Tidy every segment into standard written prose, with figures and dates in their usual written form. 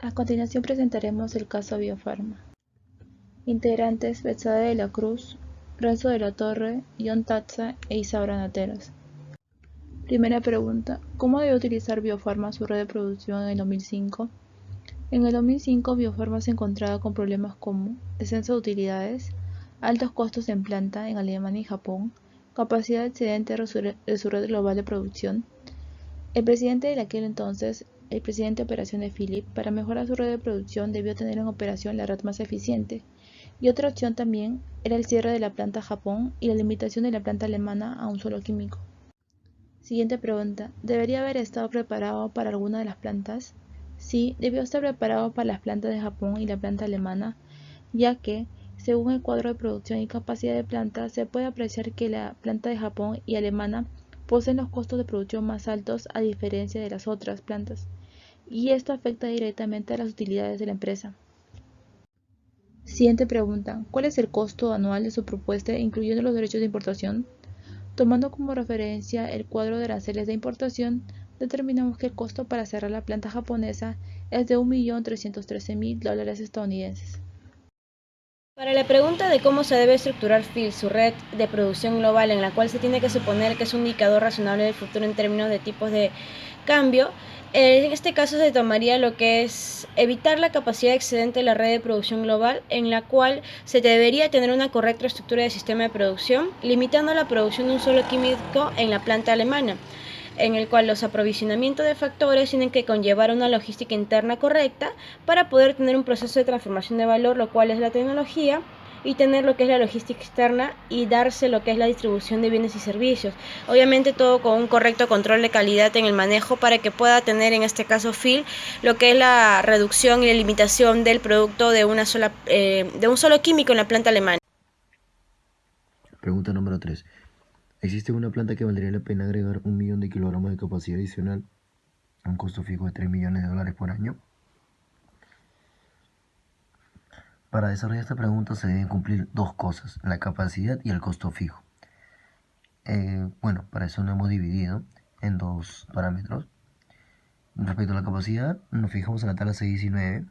A continuación presentaremos el caso Biofarma. Integrantes: Betsabe de la Cruz, Renzo de la Torre, John Tatza e Isaura Nateros. Primera pregunta: ¿cómo debe utilizar Biofarma su red de producción en el 2005? En el 2005, Biofarma se encontraba con problemas como descenso de utilidades, altos costos en planta en Alemania y Japón, capacidad excedente de su red global de producción. El presidente de aquel entonces, el presidente de operación de Philip, para mejorar su red de producción debió tener en operación la red más eficiente. Y otra opción también era el cierre de la planta Japón y la limitación de la planta alemana a un solo químico. Siguiente pregunta: ¿debería haber estado preparado para alguna de las plantas? Sí, debió estar preparado para las plantas de Japón y la planta alemana, ya que, según el cuadro de producción y capacidad de planta, se puede apreciar que la planta de Japón y alemana poseen los costos de producción más altos a diferencia de las otras plantas, y esto afecta directamente a las utilidades de la empresa. Siguiente pregunta: ¿cuál es el costo anual de su propuesta incluyendo los derechos de importación? Tomando como referencia el cuadro de aranceles de importación, determinamos que el costo para cerrar la planta japonesa es de $1.313.000 estadounidenses. Para la pregunta de cómo se debe estructurar PHIL, su red de producción global, en la cual se tiene que suponer que es un indicador razonable del futuro en términos de tipos de cambio, en este caso se tomaría lo que es evitar la capacidad excedente de la red de producción global, en la cual se debería tener una correcta estructura de sistema de producción, limitando la producción de un solo químico en la planta alemana, en el cual los aprovisionamientos de factores tienen que conllevar una logística interna correcta para poder tener un proceso de transformación de valor, lo cual es la tecnología, y tener lo que es la logística externa y darse lo que es la distribución de bienes y servicios. Obviamente todo con un correcto control de calidad en el manejo para que pueda tener, en este caso PHIL, lo que es la reducción y la limitación del producto de un solo químico en la planta alemana. Pregunta número 3. ¿Existe una planta que valdría la pena agregar 1.000.000 de kilogramos de capacidad adicional a un costo fijo de $3 millones por año? Para desarrollar esta pregunta se deben cumplir dos cosas: la capacidad y el costo fijo. Para eso lo hemos dividido en dos parámetros. Respecto a la capacidad, nos fijamos en la tabla 6 y 9.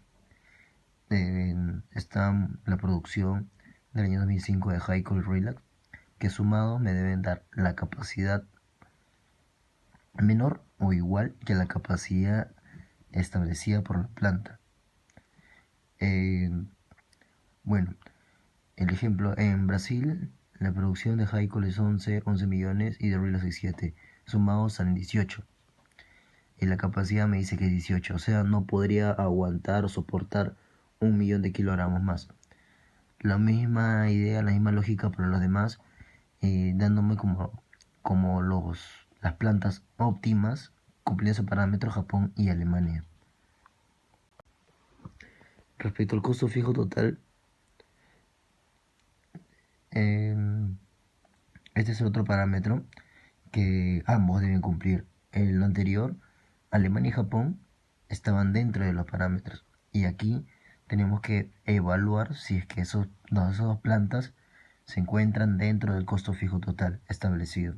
Está la producción del año 2005 de Haikol y Relax, que sumados me deben dar la capacidad menor o igual que la capacidad establecida por la planta. Bueno, el ejemplo, en Brasil la producción de Haikol es 11 millones y de Relax es 7, sumados salen 18. Y la capacidad me dice que es 18, o sea, no podría aguantar o soportar 1.000.000 de kilogramos más. La misma idea, la misma lógica para los demás, dándome como las plantas óptimas, cumpliendo ese parámetro Japón y Alemania. Respecto al costo fijo total, este es el otro parámetro que ambos deben cumplir. En lo anterior, Alemania y Japón estaban dentro de los parámetros, y aquí tenemos que evaluar si es que esas dos plantas se encuentran dentro del costo fijo total establecido.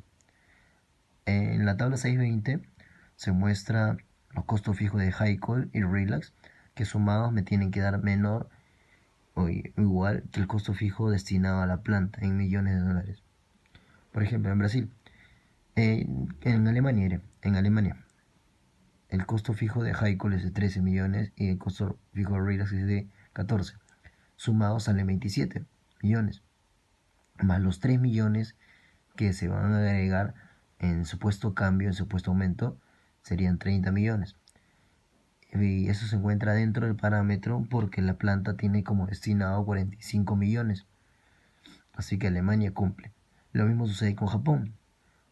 En la tabla 620 se muestra los costos fijos de Haikol y Relax, que sumados me tienen que dar menor o igual que el costo fijo destinado a la planta en millones de dólares. Por ejemplo, en Brasil, en Alemania, el costo fijo de Haikol es de 13 millones y el costo fijo de Relax es de 14. Sumados salen 27 millones, más los 3 millones que se van a agregar en supuesto cambio, en supuesto aumento, serían 30 millones. Y eso se encuentra dentro del parámetro porque la planta tiene como destinado 45 millones. Así que Alemania cumple. Lo mismo sucede con Japón,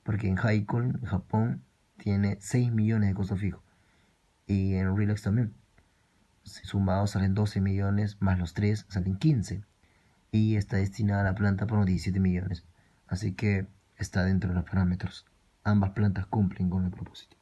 porque en Haikol, Japón, tiene 6 millones de costo fijo. Y en Relax también. Sumados salen 12 millones, más los 3 salen 15. Y está destinada a la planta por unos 17 millones. Así que está dentro de los parámetros. Ambas plantas cumplen con el propósito.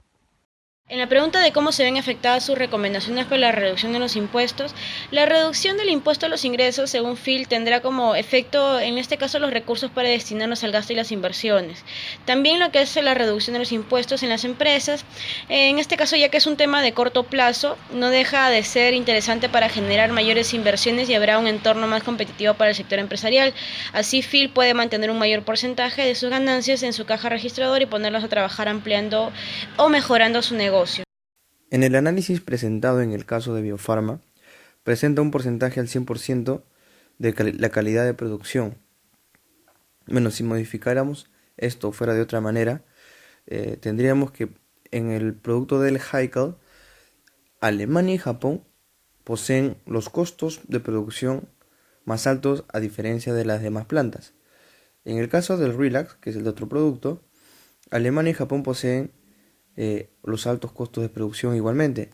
En la pregunta de cómo se ven afectadas sus recomendaciones para la reducción de los impuestos, la reducción del impuesto a los ingresos, según Phil, tendrá como efecto, en este caso, los recursos para destinarlos al gasto y las inversiones. También lo que es la reducción de los impuestos en las empresas, en este caso, ya que es un tema de corto plazo, no deja de ser interesante para generar mayores inversiones y habrá un entorno más competitivo para el sector empresarial. Así, Phil puede mantener un mayor porcentaje de sus ganancias en su caja registradora y ponerlos a trabajar ampliando o mejorando su negocio. En el análisis presentado en el caso de Biofarma, presenta un porcentaje al 100% de la calidad de producción. Bueno, si modificáramos esto fuera de otra manera, tendríamos que en el producto del Haeckel, Alemania y Japón poseen los costos de producción más altos a diferencia de las demás plantas. En el caso del Relax, que es el otro producto, Alemania y Japón poseen los altos costos de producción igualmente.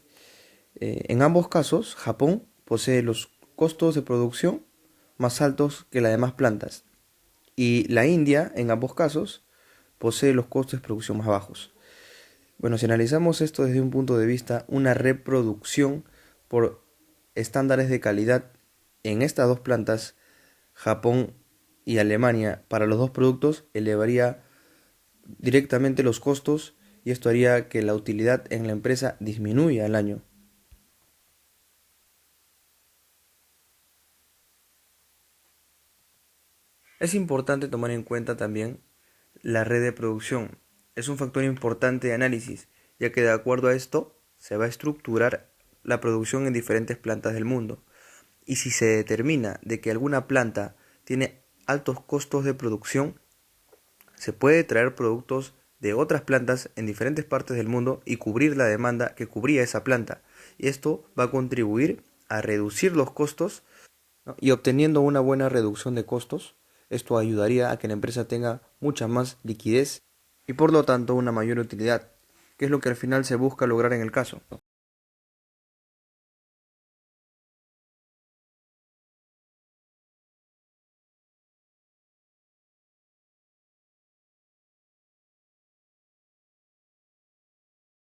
En ambos casos, Japón posee los costos de producción más altos que las demás plantas. Y la India, en ambos casos, posee los costos de producción más bajos. Bueno, si analizamos esto desde un punto de vista, una reproducción por estándares de calidad en estas dos plantas, Japón y Alemania, para los dos productos, elevaría directamente los costos y esto haría que la utilidad en la empresa disminuya al año. Es importante tomar en cuenta también la red de producción. Es un factor importante de análisis, ya que de acuerdo a esto se va a estructurar la producción en diferentes plantas del mundo. Y si se determina de que alguna planta tiene altos costos de producción, se puede traer productos de otras plantas en diferentes partes del mundo y cubrir la demanda que cubría esa planta. Y esto va a contribuir a reducir los costos, ¿no? Y obteniendo una buena reducción de costos, esto ayudaría a que la empresa tenga mucha más liquidez y por lo tanto una mayor utilidad, que es lo que al final se busca lograr en el caso.